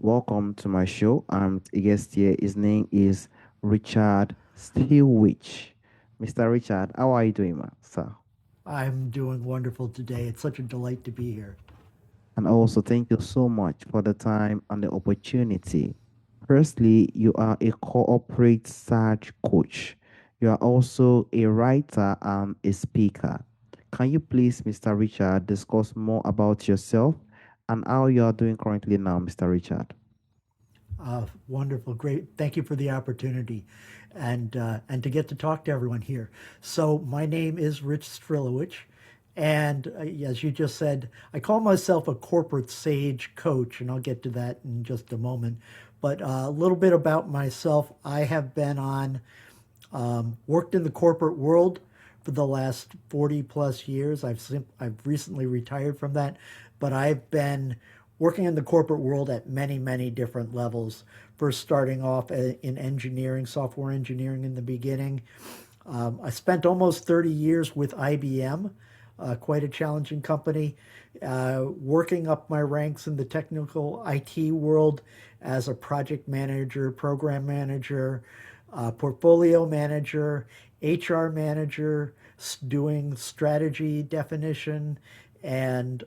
Welcome to my show. I'm a guest here. His name is Richard Strilowich. Mr. Richard, how are you doing, man, sir? I'm doing wonderful today. It's such a delight to be here. And also, thank you so much for the time and the opportunity. Firstly, you are a corporate search coach. You are also a writer and a speaker. Can you please, Mr. Richard, discuss more about yourself and how you are doing currently now, Mr. Richard? Wonderful, great. Thank you for the opportunity, and to get to talk to everyone here. So my name is Rich Strilowich, and as you just said, I call myself a corporate sage coach, and I'll get to that in just a moment. But a little bit about myself: I have been on worked in the corporate world for the last 40 plus years. I've recently retired from that, but I've been working in the corporate world at many different levels. First, starting off in engineering, software engineering in the beginning. I spent almost 30 years with IBM, quite a challenging company, working up my ranks in the technical IT world as a project manager, program manager, portfolio manager, HR manager, doing strategy definition, and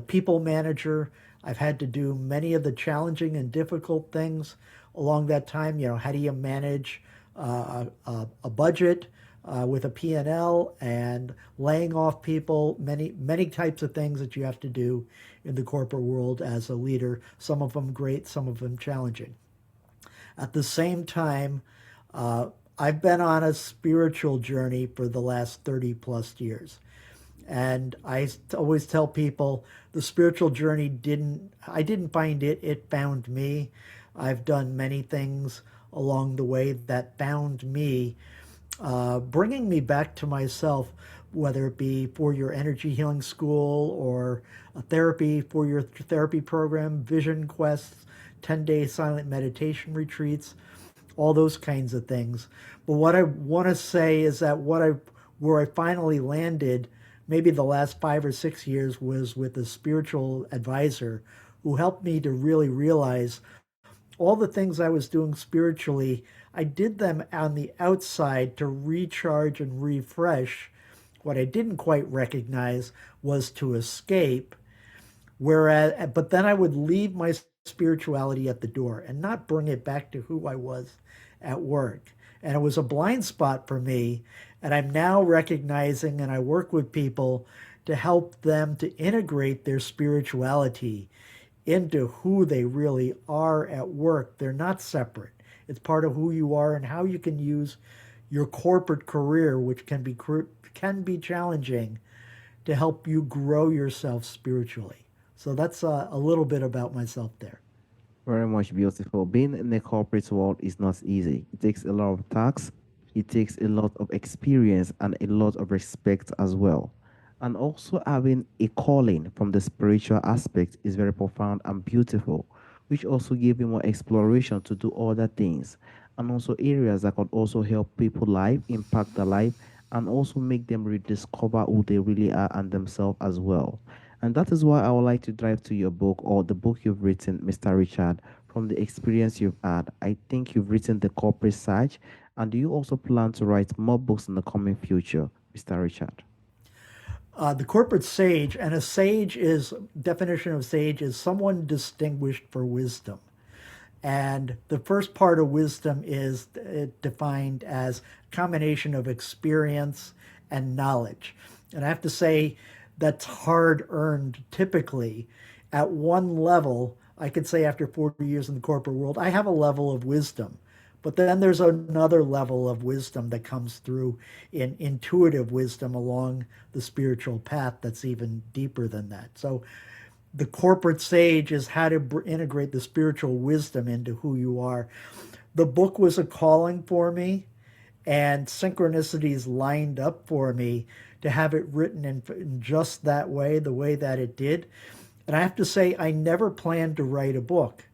people manager. I've had to do many of the challenging and difficult things along that time. How do you manage a budget with a P&L and laying off people? Many types of things that you have to do in the corporate world as a leader. Some of them great, some of them challenging. At the same time, I've been on a spiritual journey for the last 30 plus years. And I always tell people the spiritual journey I didn't find it, it found me. I've done many things along the way that found me, bringing me back to myself, whether it be for your energy healing school or a therapy for your therapy program, vision quests, 10-day silent meditation retreats, all those kinds of things. But what I want to say is that where I finally landed, maybe the last 5 or 6 years, was with a spiritual advisor who helped me to really realize all the things I was doing spiritually. I did them on the outside to recharge and refresh. What I didn't quite recognize was to escape. But then I would leave my spirituality at the door and not bring it back to who I was at work. And it was a blind spot for me. And I'm now recognizing, and I work with people to help them to integrate their spirituality into who they really are at work. They're not separate. It's part of who you are and how you can use your corporate career, which can be challenging, to help you grow yourself spiritually. So that's a little bit about myself there. Very much beautiful. Being in the corporate world is not easy. It takes a lot of tasks, it takes a lot of experience and a lot of respect as well. And also having a calling from the spiritual aspect is very profound and beautiful, which also give you more exploration to do other things and also areas that could also help people life, impact their life, and also make them rediscover who they really are and themselves as well. And that is why I would like to drive to your book or the book you've written, Mr. Richard, from the experience you've had. I think you've written The Corporate Search. And do you also plan to write more books in the coming future, Mr. Richard? The corporate sage, and a sage is definition of sage is someone distinguished for wisdom. And the first part of wisdom is defined as a combination of experience and knowledge. And I have to say that's hard earned typically. At one level, I could say after 40 years in the corporate world, I have a level of wisdom. But then there's another level of wisdom that comes through in intuitive wisdom along the spiritual path that's even deeper than that. So the corporate sage is how to integrate the spiritual wisdom into who you are. The book was a calling for me, and synchronicities lined up for me to have it written in just that way, the way that it did. And I have to say, I never planned to write a book.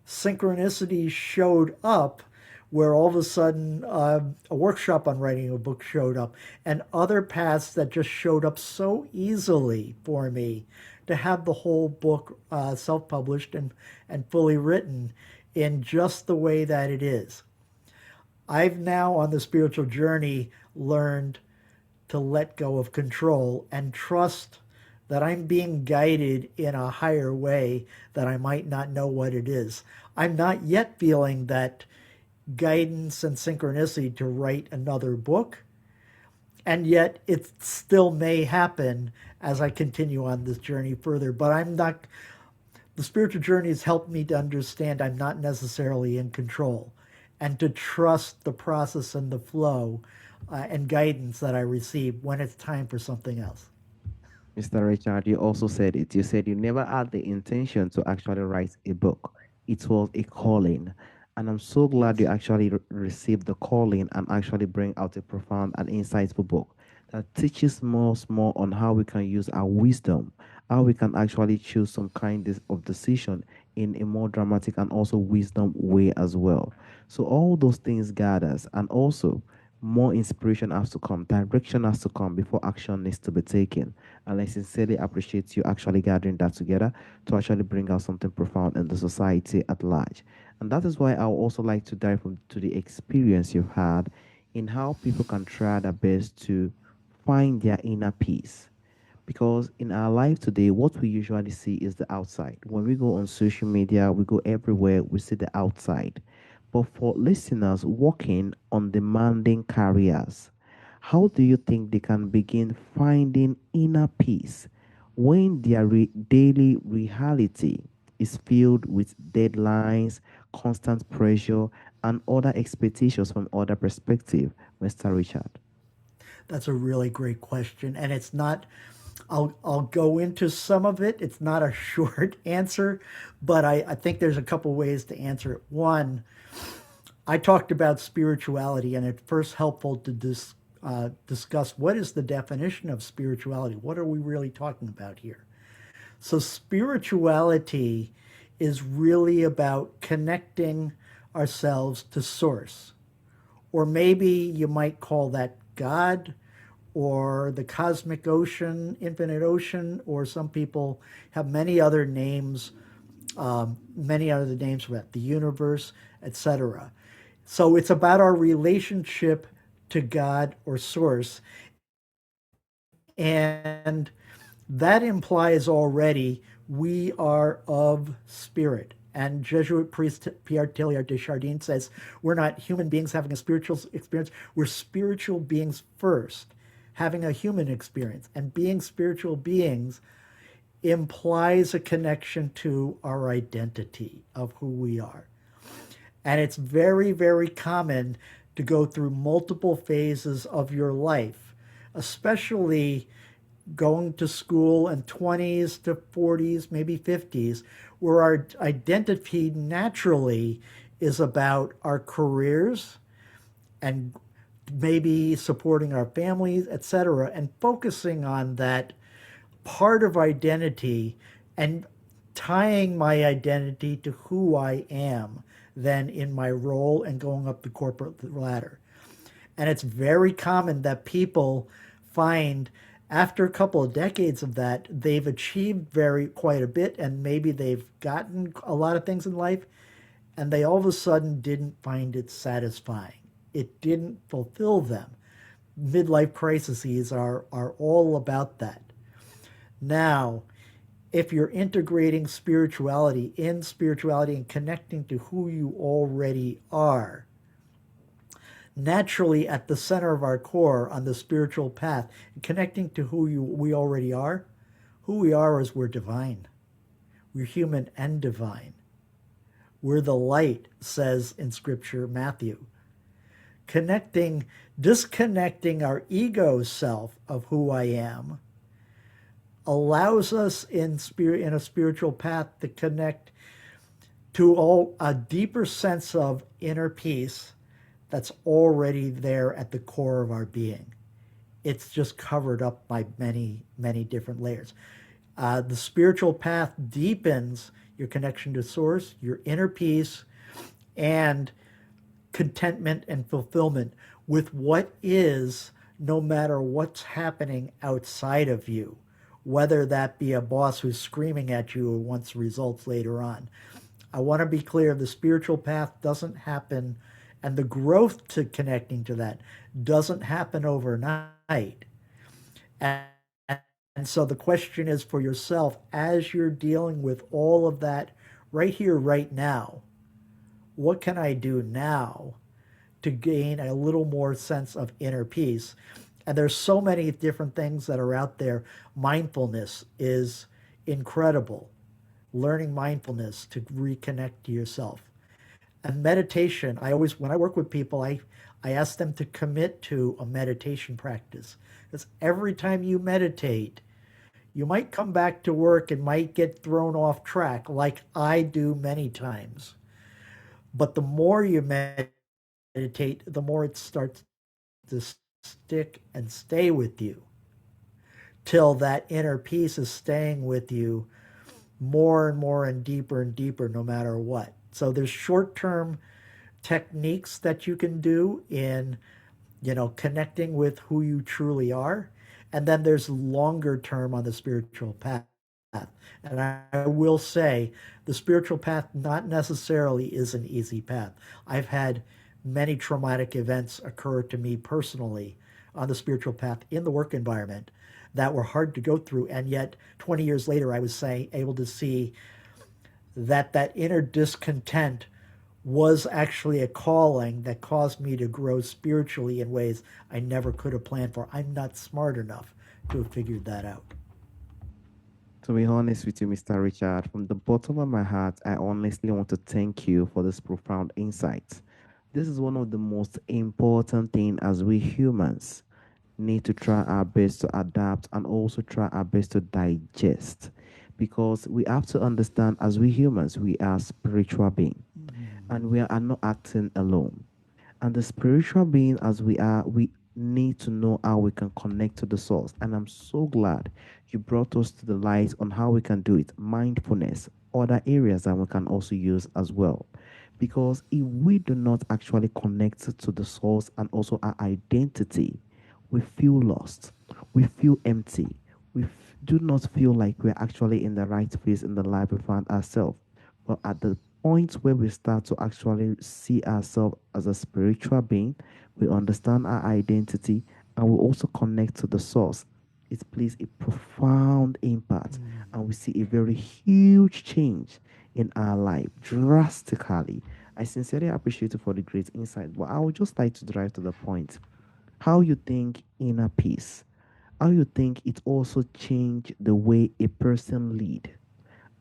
Synchronicities showed up where all of a sudden a workshop on writing a book showed up, and other paths that just showed up so easily for me to have the whole book self-published and fully written in just the way that it is. I've now on the spiritual journey learned to let go of control and trust that I'm being guided in a higher way that I might not know what it is. I'm not yet feeling that guidance and synchronicity to write another book, and yet it still may happen as I continue on this journey further. But I'm not, the spiritual journey has helped me to understand I'm not necessarily in control and to trust the process and the flow and guidance that I receive when it's time for something else. Mr. Richard, you also said it. You said you never had the intention to actually write a book. It was a calling. And I'm so glad you Yes. actually received the calling and actually bring out a profound and insightful book that teaches more on how we can use our wisdom, how we can actually choose some kind of decision in a more dramatic and also wisdom way as well. So all those things guide us, and also more inspiration has to come, direction has to come before action needs to be taken. And I sincerely appreciate you actually gathering that together to actually bring out something profound in the society at large. And that is why I would also like to dive into the experience you've had in how people can try their best to find their inner peace. Because in our life today, what we usually see is the outside. When we go on social media, we go everywhere, we see the outside. But for listeners working on demanding careers, how do you think they can begin finding inner peace when their daily reality is filled with deadlines, constant pressure, and other expectations from other perspective, Mr. Richard? That's a really great question. And it's not, I'll go into some of it. It's not a short answer, but I think there's a couple ways to answer it. One, I talked about spirituality, and it's first helpful to discuss what is the definition of spirituality. What are we really talking about here? So, spirituality is really about connecting ourselves to Source, or maybe you might call that God, or the cosmic ocean, infinite ocean, or some people have many other names for that, the universe, etc. So it's about our relationship to God or Source, and that implies already we are of spirit. And Jesuit priest Pierre Teilhard de Chardin says we're not human beings having a spiritual experience, we're spiritual beings first, having a human experience. And being spiritual beings implies a connection to our identity of who we are. And it's very, very common to go through multiple phases of your life, especially going to school in 20s to 40s, maybe 50s, where our identity naturally is about our careers and maybe supporting our families, etc., and focusing on that part of identity and tying my identity to who I am then in my role and going up the corporate ladder. And it's very common that people find after a couple of decades of that, they've achieved very quite a bit and maybe they've gotten a lot of things in life and they all of a sudden didn't find it satisfying. It didn't fulfill them. Midlife crises are all about that. Now, if you're integrating spirituality and connecting to who you already are, naturally at the center of our core on the spiritual path, connecting to we already are, who we are is we're divine. We're human and divine. We're the light, says in Scripture, Matthew. Disconnecting our ego self of who I am allows us in a spiritual path to connect to a deeper sense of inner peace that's already there at the core of our being. It's just covered up by many, many different layers. The spiritual path deepens your connection to Source, your inner peace, and contentment and fulfillment with what is, no matter what's happening outside of you whether that be a boss who's screaming at you or wants results later on. I want to be clear, the spiritual path doesn't happen, and the growth to connecting to that doesn't happen overnight. And so the question is for yourself, as you're dealing with all of that right here, right now, what can I do now to gain a little more sense of inner peace? And there's so many different things that are out there. Mindfulness is incredible. Learning mindfulness to reconnect to yourself. And meditation, I always, when I work with people, I ask them to commit to a meditation practice. Because every time you meditate, you might come back to work and might get thrown off track, like I do many times. But the more you meditate, the more it starts to stick and stay with you till that inner peace is staying with you more and deeper no matter what. So there's short-term techniques that you can do in, connecting with who you truly are. And then there's longer term on the spiritual path. And I will say the spiritual path not necessarily is an easy path. I've had many traumatic events occur to me personally on the spiritual path in the work environment that were hard to go through. And yet 20 years later, I was able to see that inner discontent was actually a calling that caused me to grow spiritually in ways I never could have planned for. I'm not smart enough to have figured that out. To be honest with you, Mr. Richard, from the bottom of my heart, I honestly want to thank you for this profound insight. This is one of the most important things as we humans need to try our best to adapt and also try our best to digest, because we have to understand as we humans we are spiritual beings and we are not acting alone. And the spiritual being as we are, we need to know how we can connect to the source. And I'm so glad you brought us to the light on how we can do it. Mindfulness, other areas that we can also use as well. Because if we do not actually connect to the source and also our identity, we feel lost, we feel empty, do not feel like we're actually in the right place in the life we find ourselves. But at the point where we start to actually see ourselves as a spiritual being, we understand our identity and we also connect to the source. It plays a profound impact and we see a very huge change in our life drastically. I sincerely appreciate you for the great insight, but I would just like to drive to the point. How you think inner peace, how you think it also change the way a person lead,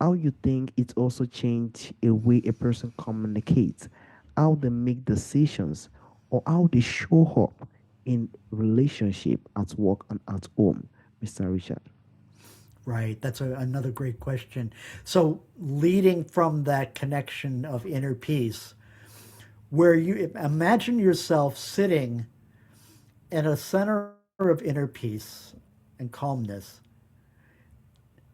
how you think it also change a way a person communicates, how they make decisions, or how they show up in relationship at work and at home, Mr. Richard. Right. That's another great question. So, leading from that connection of inner peace, where you imagine yourself sitting in a center of inner peace and calmness,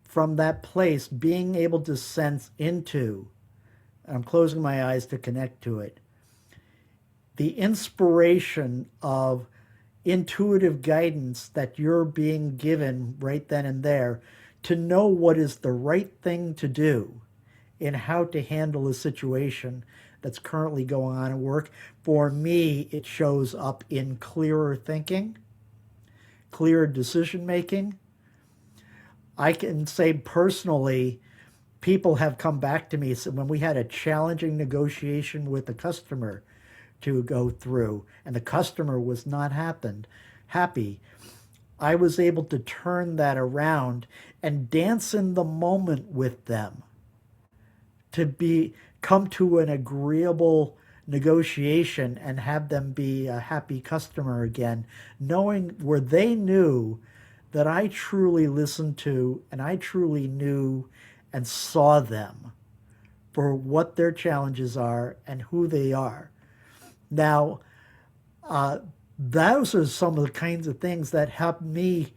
from that place, being able to sense into, and I'm closing my eyes to connect to it, the inspiration of intuitive guidance that you're being given right then and there to know what is the right thing to do in how to handle a situation that's currently going on at work. For me, it shows up in clearer thinking, clearer decision making. I can say personally, people have come back to me when we had a challenging negotiation with a customer to go through and the customer was not happy. I was able to turn that around and dance in the moment with them to be come to an agreeable negotiation and have them be a happy customer again, knowing where they knew that I truly listened to and I truly knew and saw them for what their challenges are and who they are. Now, uh, those are some of the kinds of things that help me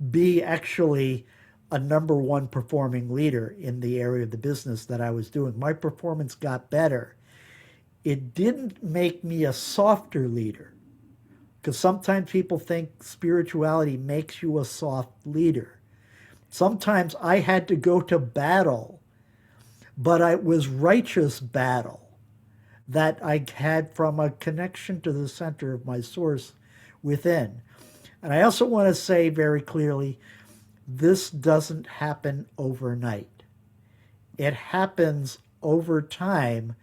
be actually a number one performing leader in the area of the business that I was doing. My performance got better. It didn't make me a softer leader because sometimes people think spirituality makes you a soft leader. Sometimes I had to go to battle, but it was righteous battle that I had from a connection to the center of my source within. And I also want to say very clearly this doesn't happen overnight, it happens over time.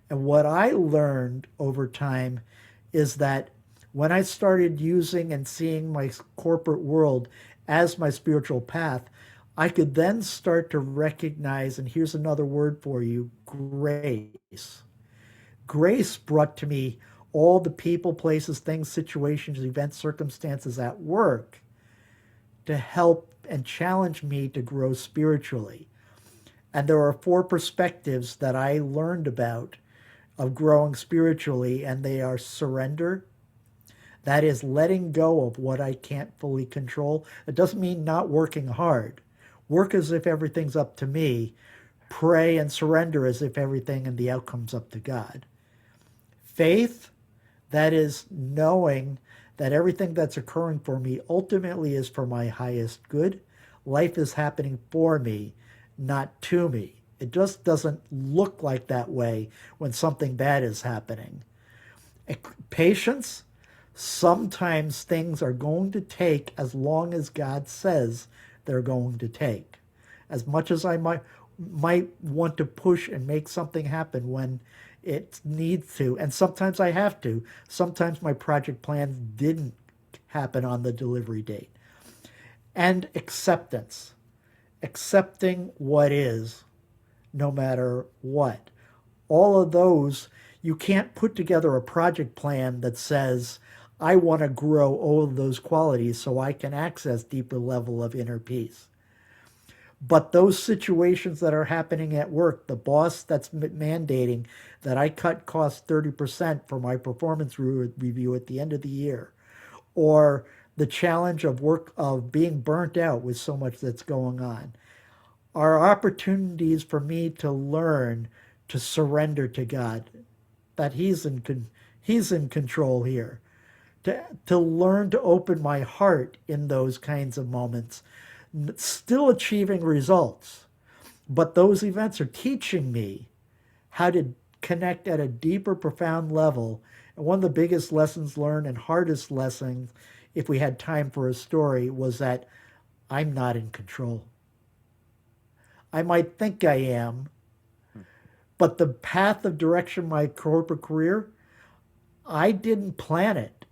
And what I learned over time is that when I started using and seeing my corporate world as my spiritual path, I could then start to recognize, and here's another word for you, grace. Grace brought to me all the people, places, things, situations, events, circumstances at work to help and challenge me to grow spiritually. And there are four perspectives that I learned about of growing spiritually, and they are surrender. That is letting go of what I can't fully control. It doesn't mean not working hard. Work as if everything's up to me. Pray and surrender as if everything and the outcome's up to God. Faith, that is knowing that everything that's occurring for me ultimately is for my highest good. Life is happening for me, not to me. It just doesn't look like that way when something bad is happening. Patience, sometimes things are going to take as long as God says they're going to take. As much as I might want to push and make something happen when it needs to, and sometimes I have to. Sometimes my project plans didn't happen on the delivery date. And acceptance, accepting what is, no matter what. All of those, you can't put together a project plan that says, I want to grow all of those qualities so I can access deeper level of inner peace. But those situations that are happening at work, the boss that's mandating that I cut costs 30% for my performance review at the end of the year, or the challenge of work of being burnt out with so much that's going on, are opportunities for me to learn to surrender to God, that He's in control here, to learn to open my heart in those kinds of moments, still achieving results. But those events are teaching me how to connect at a deeper, profound level. And one of the biggest lessons learned and hardest lessons, if we had time for a story, was that I'm not in control. I might think I am, but the path of direction of my corporate career, I didn't plan it.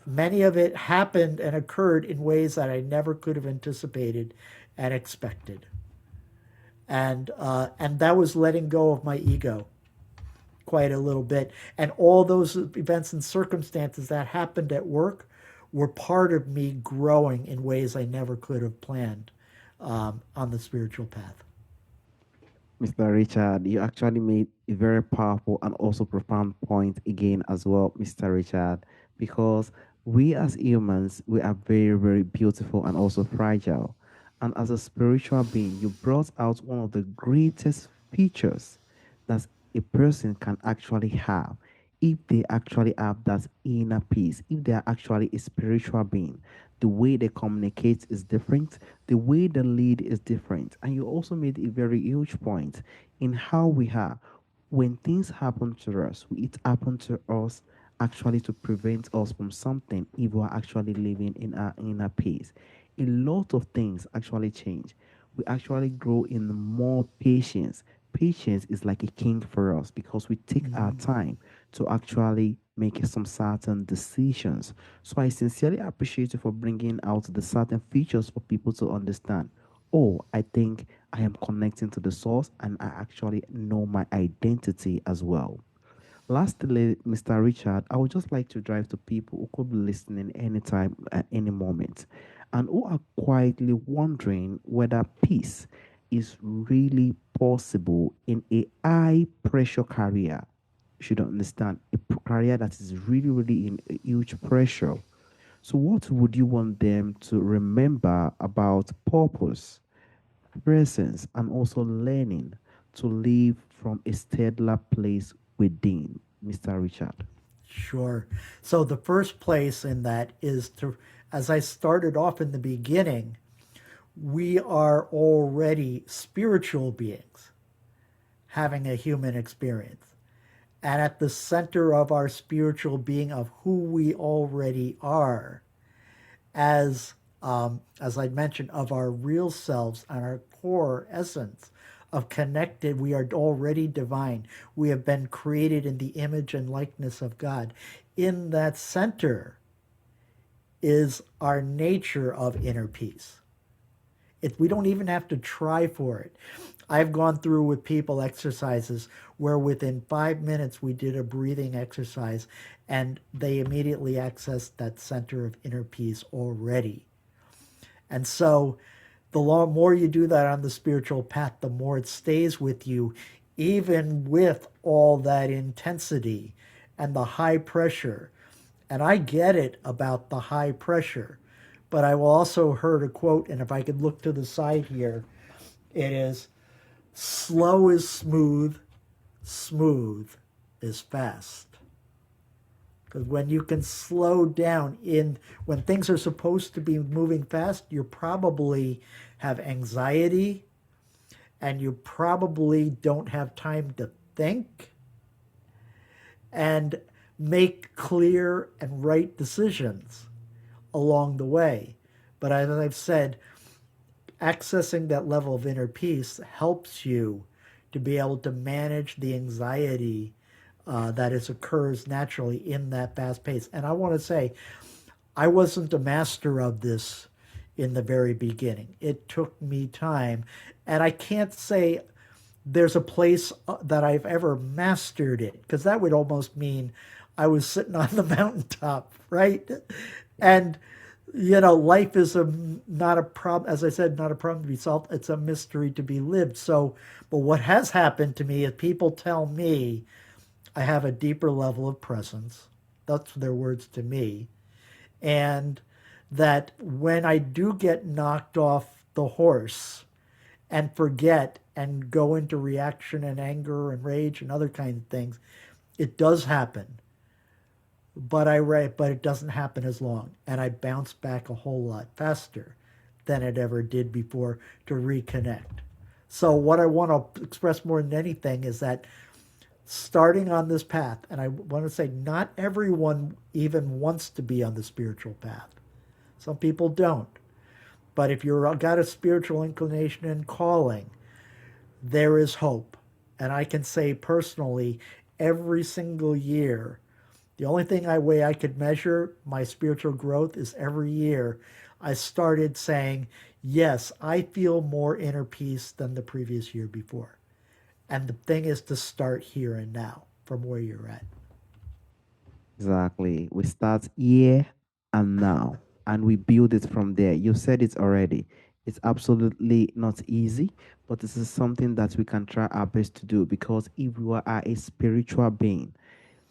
Many of it happened and occurred in ways that I never could have anticipated and expected. And that was letting go of my ego quite a little bit. And all those events and circumstances that happened at work were part of me growing in ways I never could have planned on the spiritual path. Mr. Richard, you actually made a very powerful and also profound point again as well, Mr. Richard, because we as humans, we are very, very beautiful and also fragile. And as a spiritual being, you brought out one of the greatest features that a person can actually have if they actually have that inner peace, if they are actually a spiritual being. The way they communicate is different, the way they lead is different. And you also made a very huge point in how we are. When things happen to us, it happen to us actually to prevent us from something if we're actually living in our inner peace. A lot of things actually change. We actually grow in more patience. Patience is like a king for us because we take our Mm-hmm. time to actually make some certain decisions. So I sincerely appreciate you for bringing out the certain features for people to understand. Oh, I think I am connecting to the source and I actually know my identity as well. Lastly, Mr. Richard, I would just like to drive to people who could be listening anytime, at any moment, and who are quietly wondering whether peace is really possible in a high pressure career. You should understand a career that is really, really in a huge pressure. So, what would you want them to remember about purpose, presence, and also learning to live from a steadier place within, Mr. Richard? Sure. So the first place in that is to, as I started off in the beginning, we are already spiritual beings having a human experience. And at the center of our spiritual being of who we already are, as I mentioned, of our real selves and our core essence of connected, we are already divine. We have been created in the image and likeness of God. In that center is our nature of inner peace. We don't even have to try for it. I've gone through with people exercises where within 5 minutes we did a breathing exercise and they immediately accessed that center of inner peace already. And so the more you do that on the spiritual path, the more it stays with you, even with all that intensity and the high pressure. And I get it about the high pressure, but I also heard a quote, and if I could look to the side here, it is slow is smooth, smooth is fast. Because when you can slow down in when things are supposed to be moving fast, you probably have anxiety and you probably don't have time to think and make clear and right decisions along the way. But as I've said, accessing that level of inner peace helps you to be able to manage the anxiety that is occurs naturally in that fast pace. And I want to say, I wasn't a master of this in the very beginning. It took me time, and I can't say there's a place that I've ever mastered it because that would almost mean I was sitting on the mountaintop, right? And life is not a problem. As I said, not a problem to be solved. It's a mystery to be lived. So, but what has happened to me is people tell me I have a deeper level of presence. That's their words to me. And that when I do get knocked off the horse and forget and go into reaction and anger and rage and other kinds of things, it does happen. But it doesn't happen as long, and I bounce back a whole lot faster than it ever did before to reconnect. So what I want to express more than anything is that starting on this path, and I want to say not everyone even wants to be on the spiritual path. Some people don't. But if you've got a spiritual inclination and calling, there is hope. And I can say personally, every single year, the only way I could measure my spiritual growth is every year I started saying, yes, I feel more inner peace than the previous year before. And the thing is to start here and now from where you're at. Exactly. We start here and now, and we build it from there. You said it already. It's absolutely not easy, but this is something that we can try our best to do because if we are a spiritual being,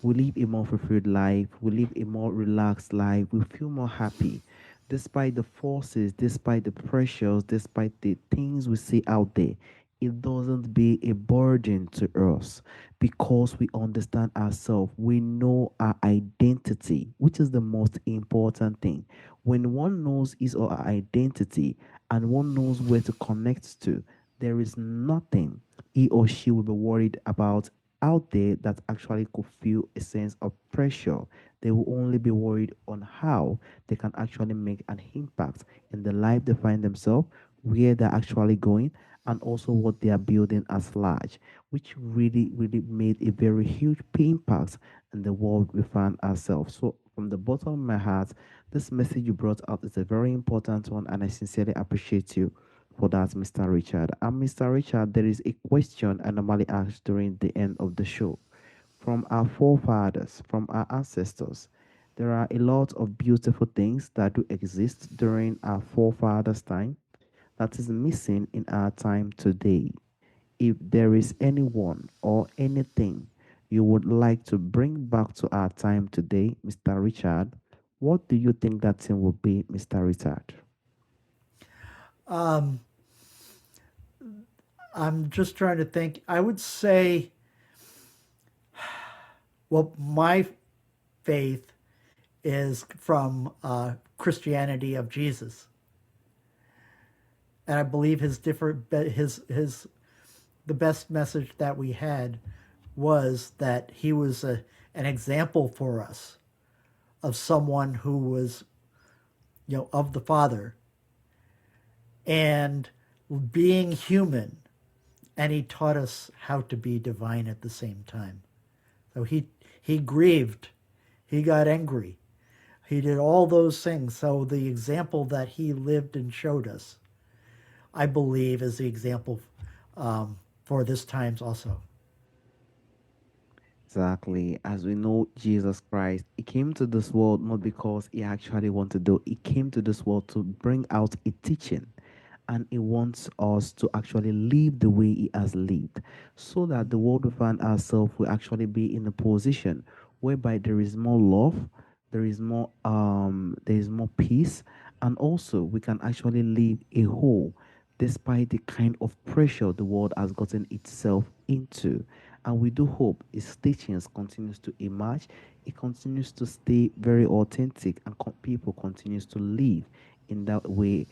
we live a more fulfilled life, we live a more relaxed life, we feel more happy. Despite the forces, despite the pressures, despite the things we see out there, it doesn't be a burden to us because we understand ourselves. We know our identity, which is the most important thing. When one knows his or her identity and one knows where to connect to, there is nothing he or she will be worried about out there that actually could feel a sense of pressure. They will only be worried on how they can actually make an impact in the life they find themselves, where they're actually going, and also what they are building as large, which really, really made a very huge impact in the world we find ourselves. So, from the bottom of my heart, this message you brought out is a very important one, and I sincerely appreciate you for that, Mr. Richard. And Mr. Richard, there is a question I normally ask during the end of the show. From our forefathers, from our ancestors, there are a lot of beautiful things that do exist during our forefathers' time that is missing in our time today. If there is anyone or anything you would like to bring back to our time today, Mr. Richard, what do you think that thing would be, Mr. Richard? Um, I'm just trying to think. I would say, well, my faith is from Christianity of Jesus. And I believe his the best message that we had was that he was an example for us of someone who was, of the Father and being human, and he taught us how to be divine at the same time. So he grieved, he got angry, he did all those things. So the example that he lived and showed us, I believe, is the example for this times also. Exactly. As we know, Jesus Christ, he came to this world not because he actually wanted to, he came to this world to bring out a teaching. And he wants us to actually live the way he has lived, so that the world we find ourselves will actually be in a position whereby there is more love, there is more peace, and also we can actually live a whole despite the kind of pressure the world has gotten itself into. And we do hope his teachings continues to emerge, it continues to stay very authentic, and people continues to live in that way,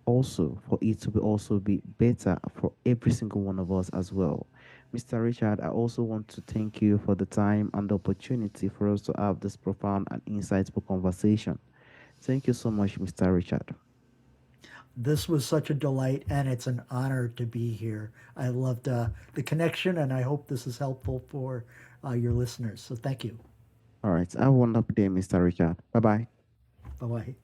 also for it to be also be better for every single one of us as well. Mr. Richard, I also want to thank you for the time and the opportunity for us to have this profound and insightful conversation. Thank you so much, Mr. Richard. This was such a delight, and it's an honor to be here. I loved the connection, and I hope this is helpful for your listeners. So thank you. All right, have a wonderful day, Mr. Richard. Bye bye. Bye bye.